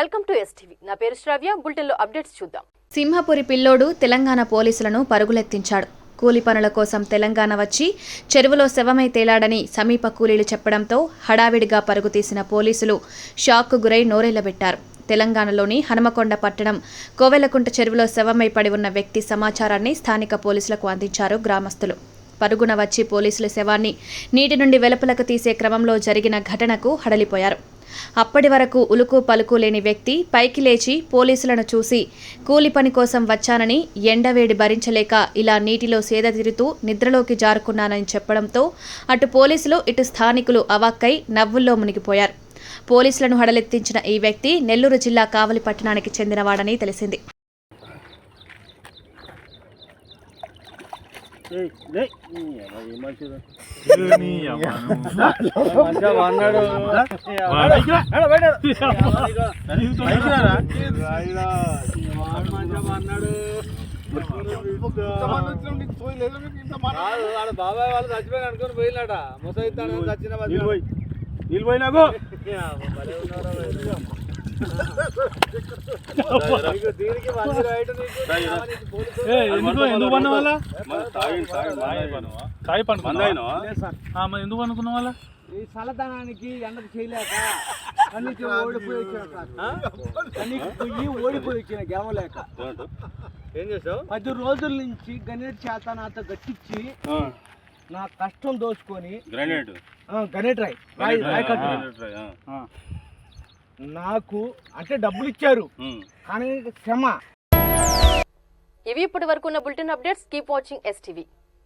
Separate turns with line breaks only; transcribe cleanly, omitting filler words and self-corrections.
Welcome to STV. నా పేరు శ్రావ్య. బులెటిన్లో అప్డేట్స్ చూద్దాం.
సింహపురి పిల్లోడు తెలంగాణ పోలీసులను పరుగులెత్తించాడు. కూలి పనుల కోసం తెలంగాణ వచ్చి చెరువులో శవమై తేలాడని సమీప కూలీలు చెప్పడంతో హడావిడిగా పరుగు తీసిన పోలీసులు షాక్కు గురై నోరెళ్లబెట్టారు. తెలంగాణలోని హనుమకొండ పట్టణం కోవెలకుంట చెరువులో శవమై పడి ఉన్న వ్యక్తి సమాచారాన్ని స్థానిక పోలీసులకు అందించారు గ్రామస్తులు. పరుగున వచ్చి పోలీసుల శవాన్ని నీటి నుండి వెలుపలకు తీసే క్రమంలో జరిగిన ఘటనకు హడలిపోయారు. అప్పటి వరకు ఉలుకు పలుకు లేని వ్యక్తి పైకి లేచి పోలీసులను చూసి కూలి పని కోసం వచ్చానని, ఎండవేడి భరించలేక ఇలా నీటిలో సేద తీరుతూ నిద్రలోకి జారుకున్నానని చెప్పడంతో అటు పోలీసులు ఇటు స్థానికులు అవాక్కై నవ్వుల్లో మునిగిపోయారు. పోలీసులను హడలెత్తించిన ఈ వ్యక్తి నెల్లూరు జిల్లా కావలి పట్టణానికి చెందినవాడని తెలిసింది.
బాబాయ్ వాళ్ళు చచ్చిపోయి అనుకుని పోయినాట ముసైతాను చచ్చిన
ఎందుకు అనుకున్న వాళ్ళ
ఈ చల్లదనానికి ఎండకు చేయలేక కన్నీకి ఓడిపోయి వచ్చిన గెలవలేక ఏం చేసావు? 10 రోజుల నుంచి గణేట్ చేత నాతో గట్టించి నా కష్టం దోచుకొని గణేట్ రాయ్ నాకు అంటే డబ్బులు ఇచ్చారు కానీ క్షమ.
ఇవి ఇప్పటి వరకు ఉన్న bulletin updates. Keep watching STV.